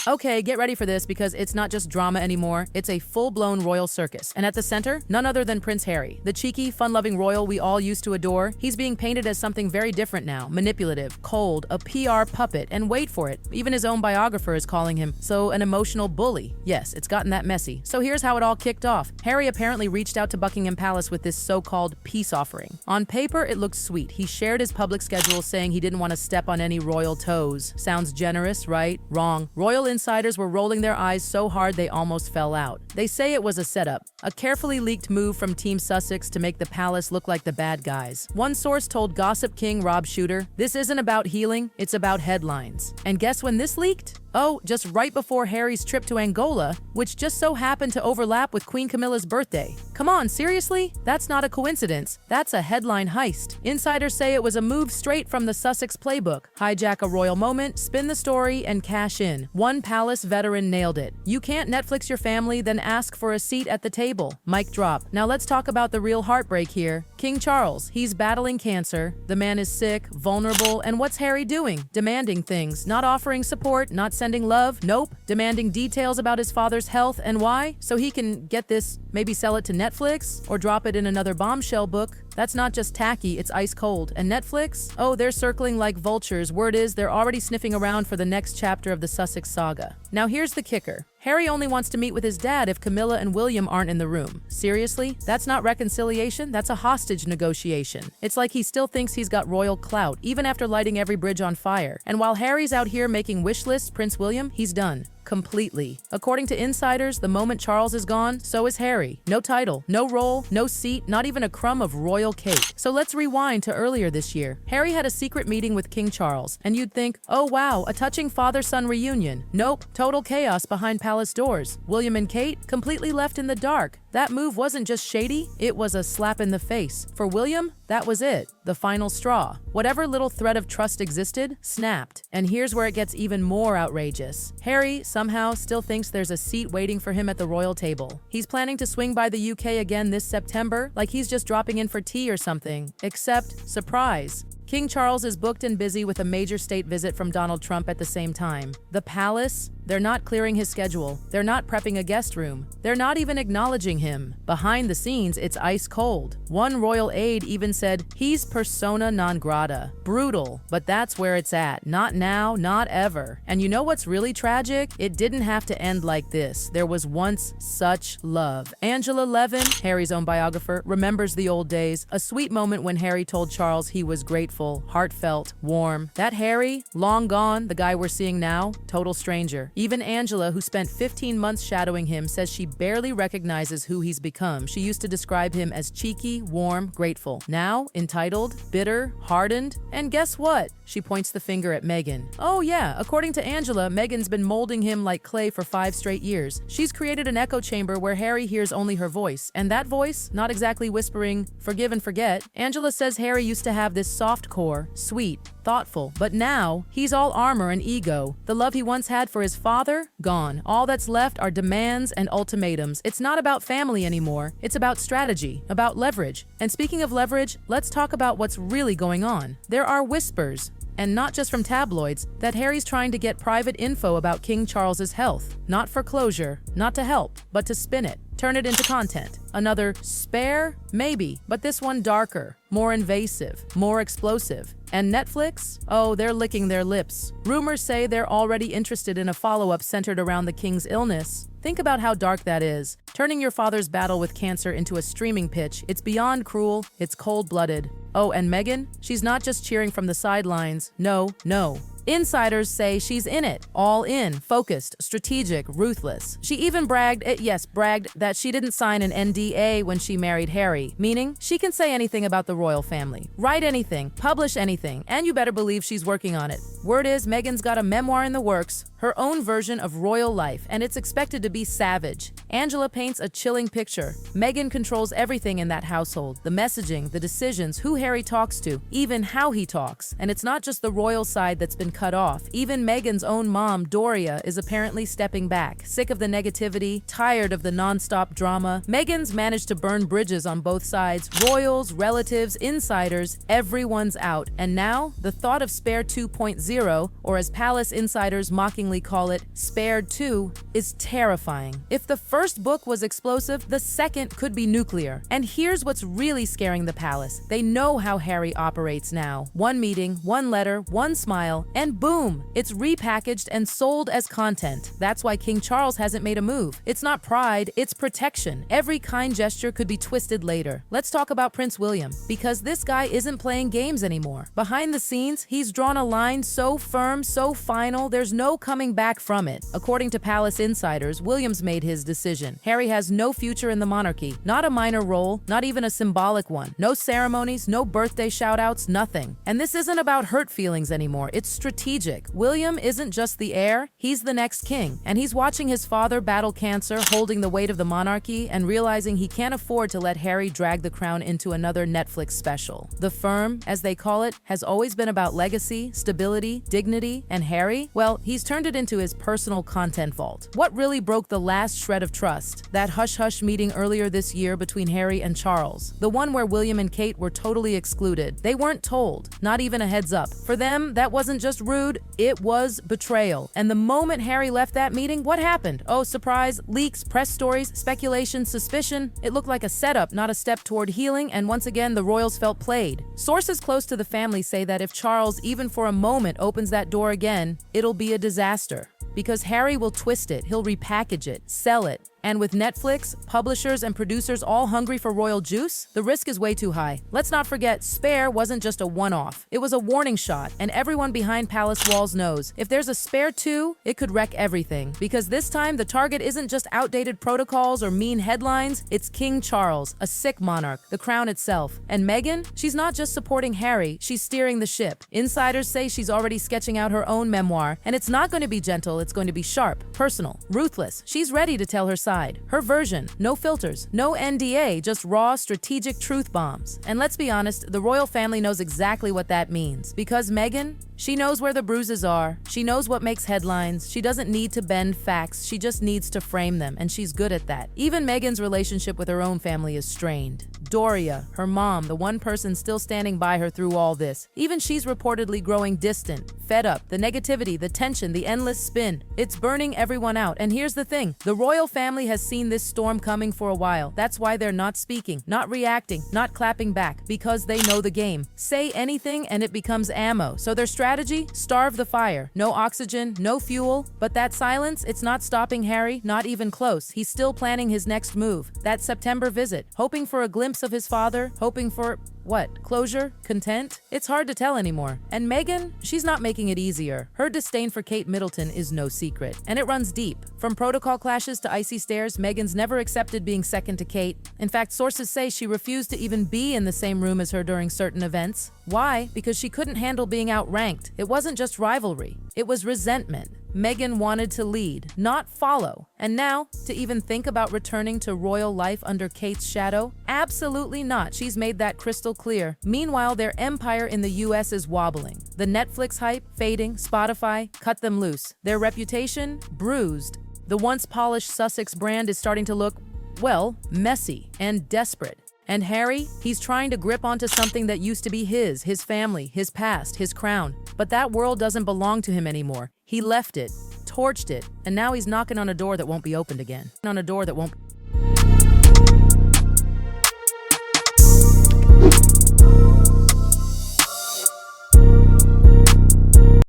Okay, get ready for this because it's not just drama anymore, it's a full-blown royal circus. And at the center, none other than Prince Harry. The cheeky, fun-loving royal we all used to adore, he's being painted as something very different now. Manipulative, cold, a PR puppet, and wait for it, even his own biographer is calling him, so an emotional bully. Yes, it's gotten that messy. So here's how it all kicked off. Harry apparently reached out to Buckingham Palace with this so-called peace offering. On paper, it looked sweet. He shared his public schedule saying he didn't want to step on any royal toes. Sounds generous, right? Wrong. Royal insiders were rolling their eyes so hard they almost fell out. They say it was a setup, a carefully leaked move from Team Sussex to make the palace look like the bad guys. One source told Gossip King Rob Shooter, "This isn't about healing, it's about headlines." And guess when this leaked? Oh, just right before Harry's trip to Angola, which just so happened to overlap with Queen Camilla's birthday. Come on, seriously? That's not a coincidence. That's a headline heist. Insiders say it was a move straight from the Sussex playbook. Hijack a royal moment, spin the story, and cash in. One palace veteran nailed it. You can't Netflix your family, then ask for a seat at the table. Mic drop. Now let's talk about the real heartbreak here. King Charles, he's battling cancer. The man is sick, vulnerable, and what's Harry doing? Demanding things, not offering support, not sending love, nope. Demanding details about his father's health and why, so he can get this, maybe sell it to Netflix or drop it in another bombshell book. That's not just tacky, it's ice cold. And Netflix? Oh, they're circling like vultures. Word is they're already sniffing around for the next chapter of the Sussex saga. Now here's the kicker. Harry only wants to meet with his dad if Camilla and William aren't in the room. Seriously? That's not reconciliation, that's a hostage negotiation. It's like he still thinks he's got royal clout, even after lighting every bridge on fire. And while Harry's out here making wish lists, Prince William, he's done. Completely. According to insiders, the moment Charles is gone, so is Harry. No title, no role, no seat, not even a crumb of royal cake. So let's rewind to earlier this year. Harry had a secret meeting with King Charles, and you'd think, oh wow, a touching father-son reunion. Nope, total chaos behind palace doors. William and Kate, completely left in the dark. That move wasn't just shady, it was a slap in the face. For William, that was it, the final straw. Whatever little thread of trust existed, snapped. And here's where it gets even more outrageous. Harry somehow still thinks there's a seat waiting for him at the royal table. He's planning to swing by the UK again this September, like he's just dropping in for tea or something. Except, surprise, King Charles is booked and busy with a major state visit from Donald Trump at the same time. The palace? They're not clearing his schedule. They're not prepping a guest room. They're not even acknowledging him. Behind the scenes, it's ice cold. One royal aide even said, he's persona non grata. Brutal, but that's where it's at. Not now, not ever. And you know what's really tragic? It didn't have to end like this. There was once such love. Angela Levin, Harry's own biographer, remembers the old days. A sweet moment when Harry told Charles he was grateful, heartfelt, warm. That Harry, long gone, the guy we're seeing now, total stranger. Even Angela, who spent 15 months shadowing him, says she barely recognizes who he's become. She used to describe him as cheeky, warm, grateful. Now, entitled, bitter, hardened, and guess what? She points the finger at Meghan. Oh yeah, according to Angela, Meghan's been molding him like clay for 5 straight years. She's created an echo chamber where Harry hears only her voice. And that voice, not exactly whispering, forgive and forget. Angela says Harry used to have this soft core, sweet, thoughtful, but now he's all armor and ego. The love he once had for his father, gone. All that's left are demands and ultimatums. It's not about family anymore. It's about strategy, about leverage. And speaking of leverage, let's talk about what's really going on. There are whispers, and not just from tabloids, that Harry's trying to get private info about King Charles's health. Not for closure, not to help, but to spin it. Turn it into content. Another spare? Maybe, but this one darker, more invasive, more explosive. And Netflix? Oh, they're licking their lips. Rumors say they're already interested in a follow-up centered around the king's illness. Think about how dark that is. Turning your father's battle with cancer into a streaming pitch, it's beyond cruel, it's cold-blooded. Oh, and Meghan? She's not just cheering from the sidelines. No, no. Insiders say she's in it, all in, focused, strategic, ruthless. She even bragged that she didn't sign an NDA when she married Harry, meaning she can say anything about the royal family, write anything, publish anything, and you better believe she's working on it. Word is Meghan's got a memoir in the works, her own version of royal life, and it's expected to be savage. Angela paints a chilling picture. Meghan controls everything in that household, the messaging, the decisions, who Harry talks to, even how he talks. And it's not just the royal side that's been cut off. Even Meghan's own mom, Doria, is apparently stepping back. Sick of the negativity, tired of the non-stop drama, Meghan's managed to burn bridges on both sides. Royals, relatives, insiders, everyone's out. And now, the thought of Spare 2.0, or as palace insiders mockingly call it, Spared 2, is terrifying. If the first book was explosive, the second could be nuclear. And here's what's really scaring the palace. They know how Harry operates now. One meeting, one letter, one smile, and boom, it's repackaged and sold as content. That's why King Charles hasn't made a move. It's not pride, it's protection. Every kind gesture could be twisted later. Let's talk about Prince William, because this guy isn't playing games anymore. Behind the scenes, he's drawn a line so firm, so final, there's no coming back from it. According to palace insiders, William's made his decision. Harry has no future in the monarchy, not a minor role, not even a symbolic one. No ceremonies, no birthday shout-outs, nothing. And this isn't about hurt feelings anymore, it's strategic. William isn't just the heir, he's the next king. And he's watching his father battle cancer, holding the weight of the monarchy, and realizing he can't afford to let Harry drag the crown into another Netflix special. The firm, as they call it, has always been about legacy, stability, dignity, and Harry, well, he's turned it into his personal content vault. What really broke the last shred of trust? That hush-hush meeting earlier this year between Harry and Charles. The one where William and Kate were totally excluded. They weren't told, not even a heads up. For them, that wasn't just rude, it was betrayal. And the moment Harry left that meeting, what happened? Oh, surprise, leaks, press stories, speculation, suspicion. It looked like a setup, not a step toward healing, and once again, the royals felt played. Sources close to the family say that if Charles, even for a moment, opens that door again, it'll be a disaster. Because Harry will twist it, he'll repackage it, sell it. And with Netflix, publishers, and producers all hungry for royal juice, the risk is way too high. Let's not forget, Spare wasn't just a one-off. It was a warning shot, and everyone behind palace walls knows. If there's a Spare 2, it could wreck everything. Because this time, the target isn't just outdated protocols or mean headlines, it's King Charles, a sick monarch, the crown itself. And Meghan? She's not just supporting Harry, she's steering the ship. Insiders say she's already sketching out her own memoir, and it's not going to be gentle, it's going to be sharp, personal, ruthless. She's ready to tell her side. Her version, no filters, no NDA, just raw, strategic truth bombs. And let's be honest, the royal family knows exactly what that means. Because Meghan, she knows where the bruises are, she knows what makes headlines, she doesn't need to bend facts, she just needs to frame them, and she's good at that. Even Meghan's relationship with her own family is strained. Doria, her mom, the one person still standing by her through all this, even she's reportedly growing distant, fed up, the negativity, the tension, the endless spin. It's burning everyone out. And here's the thing, the royal family has seen this storm coming for a while. That's why they're not speaking, not reacting, not clapping back, because they know the game. Say anything and it becomes ammo. So their strategy? Starve the fire. No oxygen, no fuel. But that silence, it's not stopping Harry, not even close. He's still planning his next move, that September visit, hoping for a glimpse of his father, hoping for what? Closure? Content? It's hard to tell anymore. And Meghan? She's not making it easier. Her disdain for Kate Middleton is no secret, and it runs deep. From protocol clashes to icy stares, Meghan's never accepted being second to Kate. In fact, sources say she refused to even be in the same room as her during certain events. Why? Because she couldn't handle being outranked. It wasn't just rivalry, it was resentment. Meghan wanted to lead, not follow. And now, to even think about returning to royal life under Kate's shadow? Absolutely not. She's made that crystal clear. Meanwhile, their empire in the US is wobbling. The Netflix hype, fading, Spotify, cut them loose. Their reputation, bruised. The once polished Sussex brand is starting to look, well, messy and desperate. And Harry, he's trying to grip onto something that used to be his family, his past, his crown. But that world doesn't belong to him anymore. He left it, torched it, and now he's knocking on a door that won't be opened again. On a door that won't